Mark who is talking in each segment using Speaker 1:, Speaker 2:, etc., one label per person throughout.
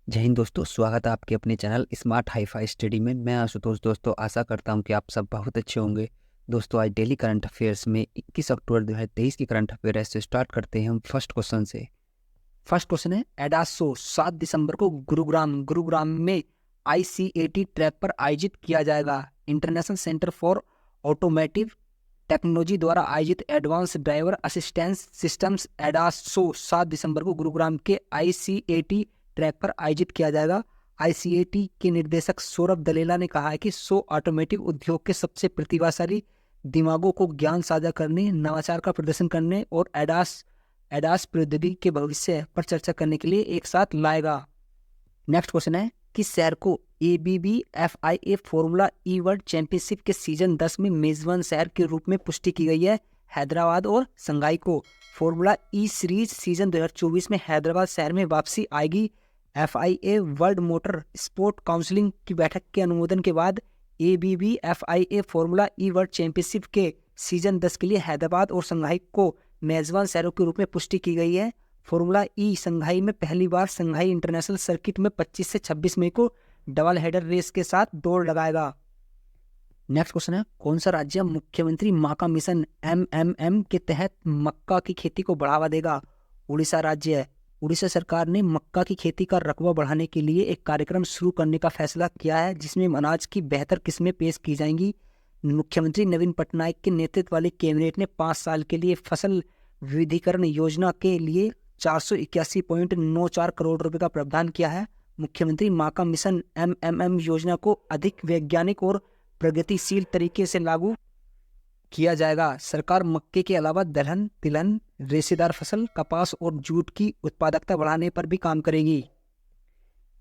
Speaker 1: जय हिंद दोस्तों, स्वागत है आपके अपने चैनल स्मार्ट हाईफाई स्टडी में। मैं आशुतोष। दोस्तों आशा करता हूं कि आप सब बहुत अच्छे होंगे। दोस्तों आज डेली करंट अफेयर्स में 21 अक्टूबर 2023 की करंट अफेयर से स्टार्ट करते हैं हम फर्स्ट क्वेश्चन से। फर्स्ट क्वेश्चन है, एडासो 7 दिसंबर को गुरुग्राम में ICAT ट्रैक पर आयोजित किया जाएगा। International centre for automotive technology द्वारा आयोजित एडवांस ड्राइवर असिस्टेंस सिस्टम्स एडासो 7 दिसंबर को गुरुग्राम के ICAT ट्रैक पर आयोजित किया जाएगा। ICAT के निर्देशक सौरभ दलेला ने कहा है कि सो ऑटोमेटिव उद्योग के सबसे प्रतिभाशाली दिमागों को ज्ञान साझा करने, नवाचार का प्रदर्शन करने और एडास प्रौद्योगिकी के भविष्य पर चर्चा करने के लिए एक साथ लाएगा। नेक्स्ट क्वेश्चन है, किस शहर को ABB FIA फॉर्मूला ई वर्ल्ड चैंपियनशिप के सीजन 10 में मेजबान शहर के रूप में पुष्टि की गई है? हैदराबाद और संघाई को। फॉर्मूला ई सीरीज सीजन 2024 में हैदराबाद शहर में वापसी आएगी। FIA world motor sport counselling की बैठक के अनुमोदन के बाद ABB FIA फॉर्मूला ई वर्ल्ड चैंपियनशिप के सीजन 10 के लिए हैदराबाद और संघाई को मेजबान शहरों के रूप में पुष्टि की गई है। फॉर्मूला ई संघाई में पहली बार संघाई इंटरनेशनल सर्किट में 25 से 26 मई को डबल हेडर रेस के साथ दौड़ लगाएगा। नेक्स्ट क्वेश्चन है, कौन सा राज्य मुख्यमंत्री मक्का मिशन MMM के तहत मक्का की खेती को बढ़ावा देगा? उड़ीसा राज्य है। उड़ीसा सरकार ने मक्का की खेती का रकबा बढ़ाने के लिए एक कार्यक्रम शुरू करने का फैसला किया है, जिसमें अनाज की बेहतर किस्में पेश की जाएंगी। मुख्यमंत्री नवीन पटनायक के नेतृत्व वाली कैबिनेट ने 5 साल के लिए फसल विविधीकरण योजना के लिए 481.94 करोड़ रुपए का प्रावधान किया है। मुख्यमंत्री मक्का मिशन MMM योजना को अधिक वैज्ञानिक और प्रगतिशील तरीके से लागू किया जाएगा। सरकार मक्के के अलावा दलहन, तिलहन, रेशेदार फसल, कपास और जूट की उत्पादकता बढ़ाने पर भी काम करेगी।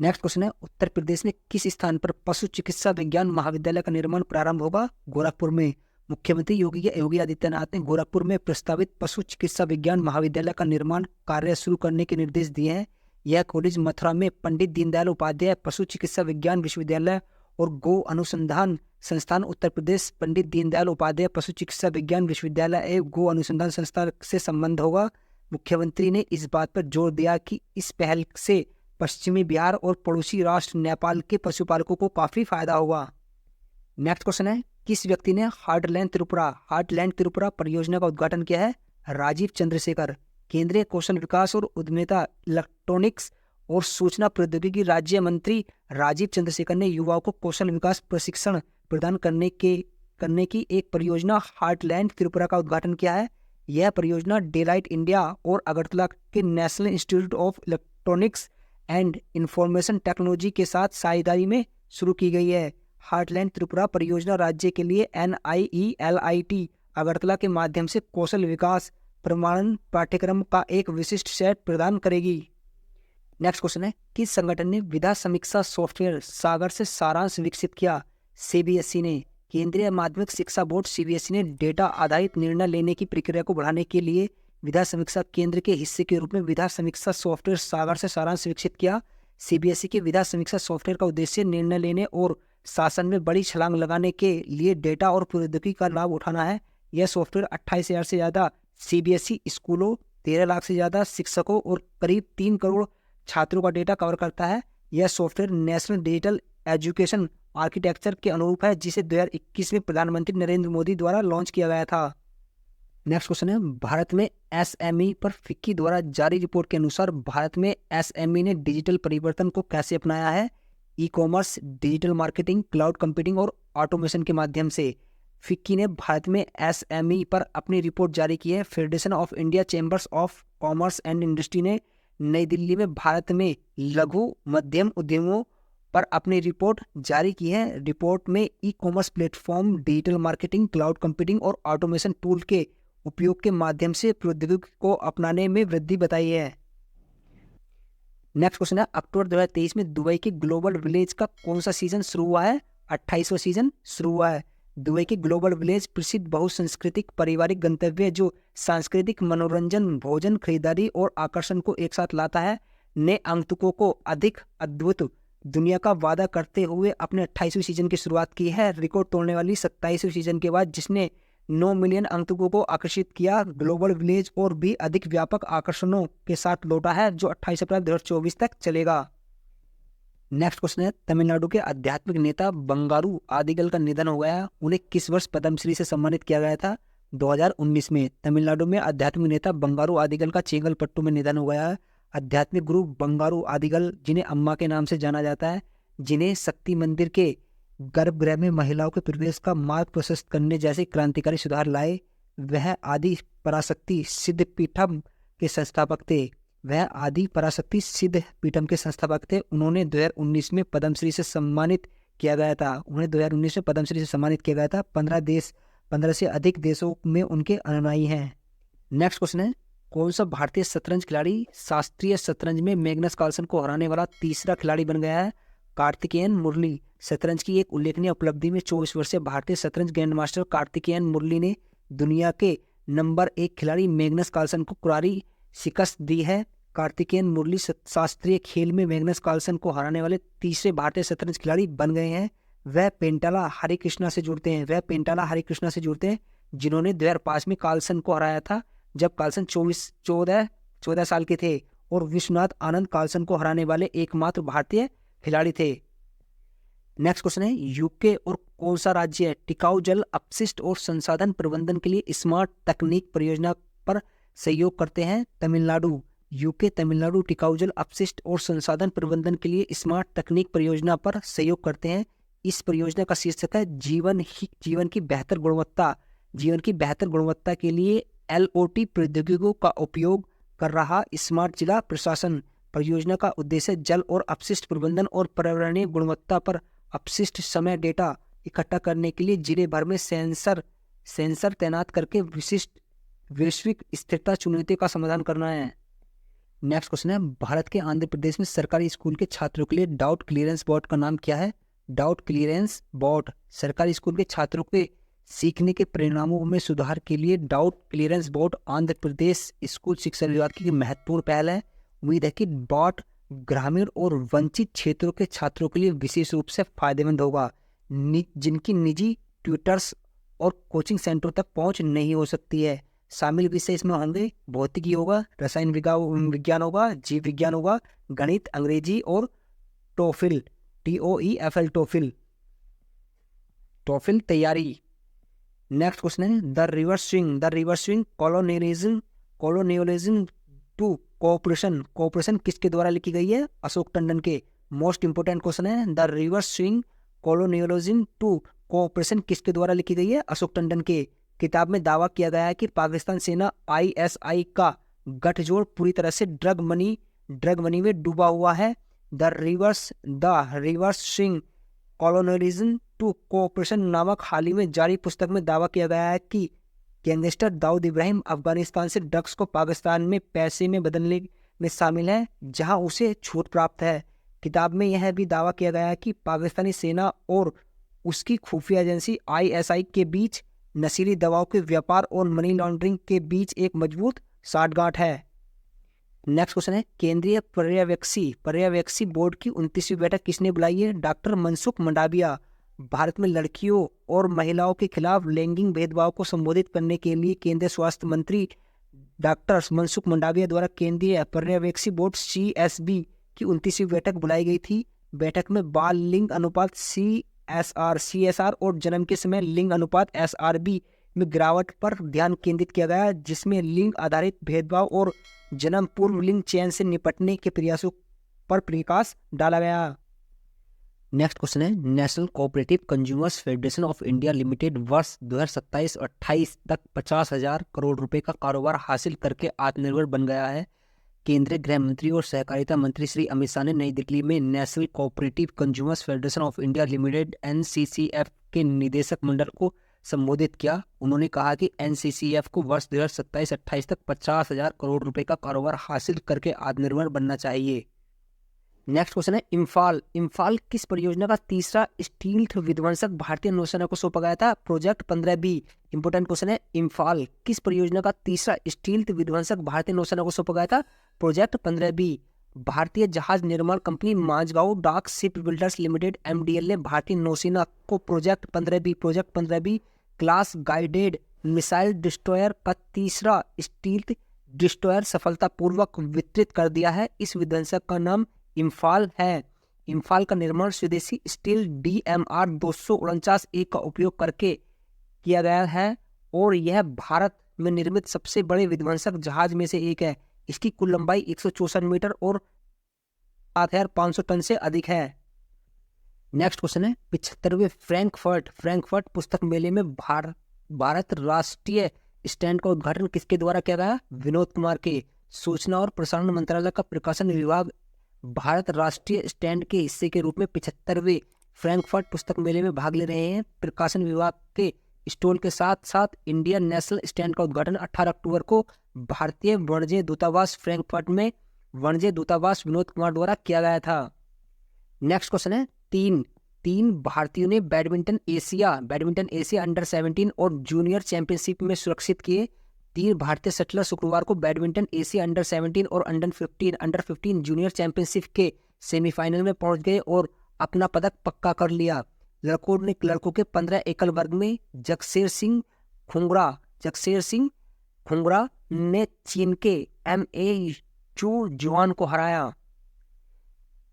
Speaker 1: नेक्स्ट क्वेश्चन है, उत्तर प्रदेश में किस स्थान पर पशु चिकित्सा विज्ञान महाविद्यालय का निर्माण प्रारंभ होगा? गोरखपुर में। मुख्यमंत्री योगी आदित्यनाथ ने गोरखपुर में प्रस्तावित पशु चिकित्सा विज्ञान महाविद्यालय का निर्माण कार्य शुरू करने के निर्देश दिए हैं। यह कॉलेज मथुरा में पंडित दीनदयाल उपाध्याय पशु चिकित्सा विज्ञान विश्वविद्यालय और गो अनुसंधान संस्थान उत्तर प्रदेश पंडित दीनदयाल उपाध्याय पशु चिकित्सा विज्ञान विश्वविद्यालय एवं गो अनुसंधान संस्थान से संबंध होगा। मुख्यमंत्री ने इस बात पर जोर दिया कि इस पहल से पश्चिमी बिहार और पड़ोसी राष्ट्र नेपाल के पशुपालकों को काफी फायदा होगा। नेक्स्ट क्वेश्चन है, किस व्यक्ति ने हार्टलैंड त्रिपुरा परियोजना का उद्घाटन किया है? राजीव चंद्रशेखर। केंद्रीय कौशल विकास और उद्यमिता, इलेक्ट्रॉनिक्स और सूचना प्रौद्योगिकी राज्य मंत्री राजीव चंद्रशेखर ने युवाओं को कौशल विकास प्रशिक्षण प्रदान करने की एक परियोजना हार्टलैंड त्रिपुरा का उद्घाटन किया है। यह परियोजना डेलाइट इंडिया और अगरतला के national institute of electronics and information technology के साथ साझेदारी में शुरू की गई है। हार्टलैंड त्रिपुरा परियोजना राज्य के लिए NIELIT अगरतला के माध्यम से कौशल विकास प्रमाणन पाठ्यक्रम का एक विशिष्ट सेट प्रदान करेगी। नेक्स्ट क्वेश्चन है, किस संगठन ने विधा समीक्षा सॉफ्टवेयर सागर से सारांश विकसित किया? CBSE ने। केंद्रीय माध्यमिक शिक्षा बोर्ड CBSE ने डेटा आधारित निर्णय लेने की प्रक्रिया को बढ़ाने के लिए विधा समीक्षा केंद्र के हिस्से के रूप में विधा समीक्षा सॉफ्टवेयर सागर से सारांश विकसित किया। CBSE के विधा समीक्षा सॉफ्टवेयर का उद्देश्य निर्णय लेने और शासन में बड़ी छलांग लगाने के लिए डेटा और प्रौद्योगिकी का लाभ उठाना है। यह सॉफ्टवेयर 28,000 से ज़्यादा CBSE स्कूलों, 13 लाख से ज़्यादा शिक्षकों और करीब 3 करोड़ छात्रों का डेटा कवर करता है। यह software national digital education architecture के अनुरूप है, जिसे 2021 में प्रधानमंत्री नरेंद्र मोदी द्वारा लॉन्च किया गया था। नेक्स्ट क्वेश्चन है, भारत में SME पर फिक्की द्वारा जारी रिपोर्ट के अनुसार भारत में SME ने डिजिटल परिवर्तन को कैसे अपनाया है? E-commerce, digital marketing, cloud computing और ऑटोमेशन के माध्यम से। फिक्की ने भारत में SME पर अपनी रिपोर्ट जारी की है। Federation of India chambers of commerce and industry ने नई दिल्ली में भारत में लघु मध्यम उद्यमों पर अपनी रिपोर्ट जारी की है। रिपोर्ट में e-commerce platform, digital marketing, cloud computing और ऑटोमेशन टूल के उपयोग के माध्यम से प्रौद्योगिकी को अपनाने में वृद्धि बताई है। नेक्स्ट क्वेश्चन है, अक्टूबर 2023 में दुबई के ग्लोबल विलेज का कौन सा सीजन शुरू हुआ है? 28वां सीजन शुरू हुआ है। दुबई के ग्लोबल विलेज प्रसिद्ध बहुसांस्कृतिक पारिवारिक गंतव्य जो सांस्कृतिक मनोरंजन, भोजन, खरीदारी और आकर्षण को एक साथ लाता है, ने आगंतुकों को अधिक अद्भुत दुनिया का वादा करते हुए अपने 28वें सीजन की शुरुआत की है। रिकॉर्ड तोड़ने वाली 27वें सीजन के बाद, जिसने 9 मिलियन आगंतुकों को आकर्षित किया, ग्लोबल विलेज और भी अधिक व्यापक आकर्षणों के साथ लौटा है, जो 28 अप्रैल 2024 तक चलेगा। नेक्स्ट क्वेश्चन है, तमिलनाडु के आध्यात्मिक नेता बंगारू आदिगल का निधन हो गया। उन्हें किस वर्ष पद्मश्री से सम्मानित किया गया था? 2019 में। तमिलनाडु में आध्यात्मिक नेता बंगारू आदिगल का चेंगलपट्टू में निधन हो गया है। आध्यात्मिक गुरु बंगारू आदिगल, जिन्हें अम्मा के नाम से जाना जाता है, जिन्हें शक्ति मंदिर के गर्भगृह में महिलाओं के प्रवेश का मार्ग प्रशस्त करने जैसे क्रांतिकारी सुधार लाए, वह आदि पराशक्ति सिद्ध पीठम के संस्थापक थे। उन्होंने 2019 में पद्मश्री से सम्मानित किया गया था। 15 से अधिक देशों में उनके अनुयायी हैं। नेक्स्ट क्वेश्चन है, कौन सा भारतीय शतरंज खिलाड़ी शास्त्रीय शतरंज में मैग्नस कार्लसन को हराने वाला तीसरा खिलाड़ी बन गया है? कार्तिकेयन मुरली। शतरंज की एक उल्लेखनीय उपलब्धि में 24 वर्षीय भारतीय शतरंज ग्रैंडमास्टर कार्तिकेयन मुरली ने दुनिया के नंबर 1 खिलाड़ी मैग्नस कार्लसन को करारी शिकस्त दी है। कार्तिकेयन मुरली शास्त्रीय खेल में मैग्नस कार्लसन को हराने वाले तीसरे भारतीय शतरंज खिलाड़ी बन गए हैं। वह पेंटाला हरिकृष्णा से जुड़ते हैं, जिन्होंने 2005 में कार्लसन को हराया था, जब कार्लसन 14 साल के थे, और विश्वनाथ आनंद कार्लसन को हराने वाले एकमात्र भारतीय खिलाड़ी थे। नेक्स्ट क्वेश्चन है, यूके और कौन सा राज्य टिकाऊ जल अपशिष्ट और संसाधन प्रबंधन के लिए स्मार्ट तकनीक परियोजना पर सहयोग करते हैं? तमिलनाडु। यूके तमिलनाडु टिकाऊ जल अपशिष्ट और संसाधन प्रबंधन के लिए स्मार्ट तकनीक परियोजना पर सहयोग करते हैं। इस परियोजना का शीर्षक है जीवन की बेहतर गुणवत्ता के लिए LOT प्रौद्योगिकियों का उपयोग कर रहा स्मार्ट जिला प्रशासन। परियोजना का उद्देश्य जल और अपशिष्ट प्रबंधन और पर्यावरणीय गुणवत्ता पर अपशिष्ट समय डेटा इकट्ठा करने के लिए जिले भर में सेंसर तैनात करके वैश्विक स्थिरता चुनौती का समाधान करना है। नेक्स्ट क्वेश्चन है, भारत के आंध्र प्रदेश में सरकारी स्कूल के छात्रों के लिए डाउट क्लियरेंस बोर्ड का नाम क्या है? Doubt clearance board. सरकारी स्कूल के छात्रों के सीखने के परिणामों में सुधार के लिए doubt clearance board Andhra Pradesh school शिक्षा विभाग की महत्वपूर्ण पहल है। उम्मीद है कि बोर्ड ग्रामीण और वंचित क्षेत्रों के छात्रों के लिए विशेष रूप से फायदेमंद होगा, जिनकी निजी ट्यूटर्स और कोचिंग सेंटरों तक पहुंच नहीं हो सकती है। शामिल विषय इसमें होंगे भौतिकी होगा, रसायन विज्ञान होगा, जीव विज्ञान होगा, गणित, अंग्रेजी और टोफिल टोफिल तैयारी। नेक्स्ट क्वेश्चन है, the reverse swing colonialism to cooperation किसके द्वारा लिखी गई है? अशोक टंडन के। मोस्ट इंपोर्टेंट क्वेश्चन है, the reverse swing colonialism to cooperation किसके द्वारा लिखी गई है? अशोक टंडन के। किताब में दावा किया गया है कि पाकिस्तान सेना ISI का गठजोड़ पूरी तरह से ड्रग मनी में डूबा हुआ है। The reverse swing colonialism to cooperation नामक हाल ही में जारी पुस्तक में दावा किया गया है कि गैंगस्टर दाऊद इब्राहिम अफगानिस्तान से ड्रग्स को पाकिस्तान में पैसे में बदलने में शामिल है, जहां उसे छूट प्राप्त है। किताब में यह भी दावा किया गया है कि पाकिस्तानी सेना और उसकी खुफिया एजेंसी ISI के बीच नशीली दवाओं के व्यापार और मनी लॉन्ड्रिंग के बीच एक मजबूत साठगांठ है। नेक्स्ट क्वेश्चन है, केंद्रीय पर्यवेक्षी बोर्ड की 29वीं बैठक किसने बुलाई है? डॉक्टर मनसुख मंडाविया। भारत में लड़कियों और महिलाओं के खिलाफ लैंगिक भेदभाव को संबोधित करने के लिए केंद्रीय स्वास्थ्य मंत्री डॉक्टर मनसुख मंडाविया द्वारा केंद्रीय पर्यवेक्षी बोर्ड CSB की 29वीं बैठक बुलाई गई थी। बैठक में बाल लिंग अनुपात CSR और जन्म के समय लिंग अनुपात SRB में गिरावट पर ध्यान केंद्रित किया गया, जिसमें लिंग आधारित भेदभाव और जन्म पूर्व लिंग चयन से निपटने के प्रयासों पर प्रकाश डाला गया। नेक्स्ट क्वेश्चन है, national cooperative consumers federation of India limited वर्ष 2027-28 तक 50,000 करोड़ रुपए का कारोबार हासिल करके आत्मनिर्भर बन गया है। केंद्रीय गृह मंत्री और सहकारिता मंत्री श्री अमित शाह ने नई दिल्ली में national cooperative consumers federation of India limited NCCF के निदेशक मंडल को संबोधित किया। उन्होंने कहा कि NCCF को वर्ष 2027-28 तक 50,000 करोड़ रुपए का कारोबार हासिल करके आत्मनिर्भर बनना चाहिए। नेक्स्ट क्वेश्चन है, इम्फाल किस परियोजना का तीसरा स्टील्थ विध्वंसक भारतीय नौसेना को सौंपा गया था? Project 15B। इंपोर्टेंट क्वेश्चन है, इम्फाल किस परियोजना का तीसरा स्टील्थ विध्वंसक भारतीय नौसेना को सौंपा गया था? Project 15B। भारतीय जहाज निर्माण कंपनी माझगांव डाक शिप बिल्डर्स लिमिटेड MDL ने भारतीय नौसेना को project 15B class guided missile destroyer का तीसरा स्टील्थ डिस्ट्रॉयर सफलतापूर्वक वितरित कर दिया है। इस विध्वंसक का नाम इम्फाल है।
Speaker 2: इम्फाल का निर्माण स्वदेशी स्टील DMR 249A का उपयोग करके किया गया है और यह भारत में निर्मित सबसे बड़े विध्वंसक जहाज में से एक है। इसकी कुल लंबाई 164 मीटर और 7,500 टन से अधिक है। नेक्स्ट क्वेश्चन है 75वें फ्रैंकफर्ट पुस्तक मेले में भारत राष्ट्रीय स्टैंड का उद्घाटन किसके द्वारा किया गया? विनोद कुमार के। सूचना और प्रसारण मंत्रालय का प्रकाशन विभाग भारत राष्ट्रीय स्टैंड के हिस्से के रूप में 75वें फ्रैंकफर्ट पुस्तक मेले में भाग ले रहे हैं। प्रकाशन विभाग के स्टॉल के साथ साथ इंडियन नेशनल स्टैंड का उद्घाटन 18 अक्टूबर को भारतीय वाणिज्य दूतावास फ्रैंकफर्ट में वाणिज्य दूतावास विनोद कुमार द्वारा किया गया था। नेक्स्ट क्वेश्चन है तीन भारतीयों ने बैडमिंटन एशिया अंडर 17 और जूनियर चैंपियनशिप में सुरक्षित किए। 3 भारतीय शटलर शुक्रवार को बैडमिंटन एशिया अंडर 17 और अंडर 15 जूनियर चैंपियनशिप के सेमीफाइनल में पहुंच गए और अपना पदक पक्का कर लिया। लड़कों के 15 एकल वर्ग में जगसेर सिंह खुंगरा ने चीन के MA चू जुआन को हराया।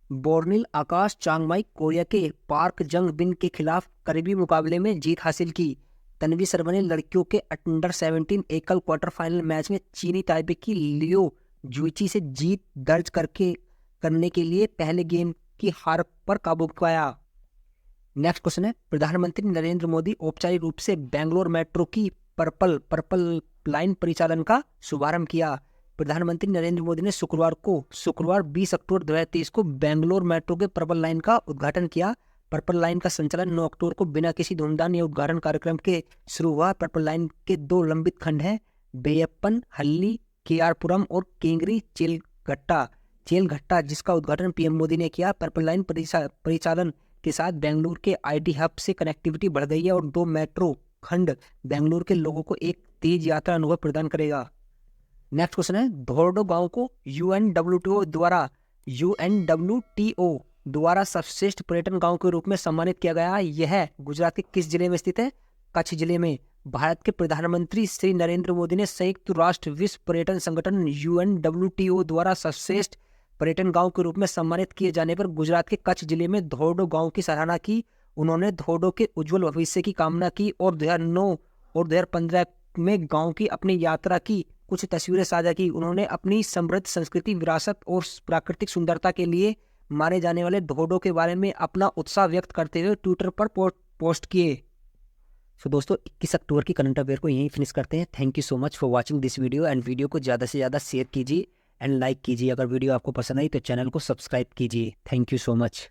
Speaker 2: बोर्निल आकाश चांगमाई कोरिया के पार्क जंग बिन के खिलाफ करीबी मुकाबले में जीत हासिल की। तन्वी शर्मा ने लड़कियों के अंडर 17 एकल क्वार्टर फाइनल मैच में चीनी ताइपे की लियो जुइची से जीत दर्ज करने के लिए पहले गेम की हार पर काबू पाया। नेक्स्ट क्वेश्चन है प्रधानमंत्री नरेंद्र मोदी औपचारिक रूप से बेंगलोर मेट्रो की पर्पल लाइन परिचालन का शुभारंभ किया। प्रधानमंत्री नरेंद्र मोदी ने शुक्रवार 20 अक्टूबर 2023 को बेंगलोर मेट्रो के पर्पल लाइन का उद्घाटन किया। पर्पल लाइन का संचालन 9 अक्टूबर को बिना किसी धूमधाम या उद्घाटन कार्यक्रम के शुरू हुआ। पर्पल लाइन के 2 लंबित खंड हैं, बेयप्पन हल्ली KR पुरम और केंगरी चेलघट्टा, जिसका उद्घाटन PM मोदी ने किया। पर्पल लाइन परिचालन के साथ बेंगलुरु के IT हब से कनेक्टिविटी बढ़ गई है और 2 मेट्रो खंड बेंगलुरु के लोगों को एक तेज यात्रा अनुभव प्रदान करेगा। नेक्स्ट क्वेश्चन है धोर्डो गांव को UNWTO द्वारा सर्वश्रेष्ठ पर्यटन गांव के रूप में सम्मानित किया गया। यह गुजरात के किस जिले में स्थित है? कच्छ जिले में। भारत के प्रधानमंत्री श्री नरेंद्र मोदी ने संयुक्त राष्ट्र विश्व पर्यटन संगठन UNWTO द्वारा सर्वश्रेष्ठ पर्यटन गांव के रूप में सम्मानित किए जाने पर गुजरात के कच्छ जिले में धोर्डो गांव की सराहना की। उन्होंने धोर्डो के उज्जवल भविष्य की कामना की और 2009 और 2015 में गांव की अपनी यात्रा की कुछ तस्वीरें साझा की। उन्होंने अपनी समृद्ध संस्कृति, विरासत और प्राकृतिक सुंदरता के लिए माने जाने वाले धोर्डो के बारे में अपना उत्साह व्यक्त करते हुए ट्विटर पर पोस्ट किए। तो दोस्तों 21 अक्टूबर की करंट अफेयर को यहीं फिनिश करते हैं। Thank you so much for watching this video and video को ज़्यादा से ज़्यादा शेयर कीजिए एंड लाइक कीजिए। अगर वीडियो आपको पसंद आई तो चैनल को सब्सक्राइब कीजिए। Thank you so much.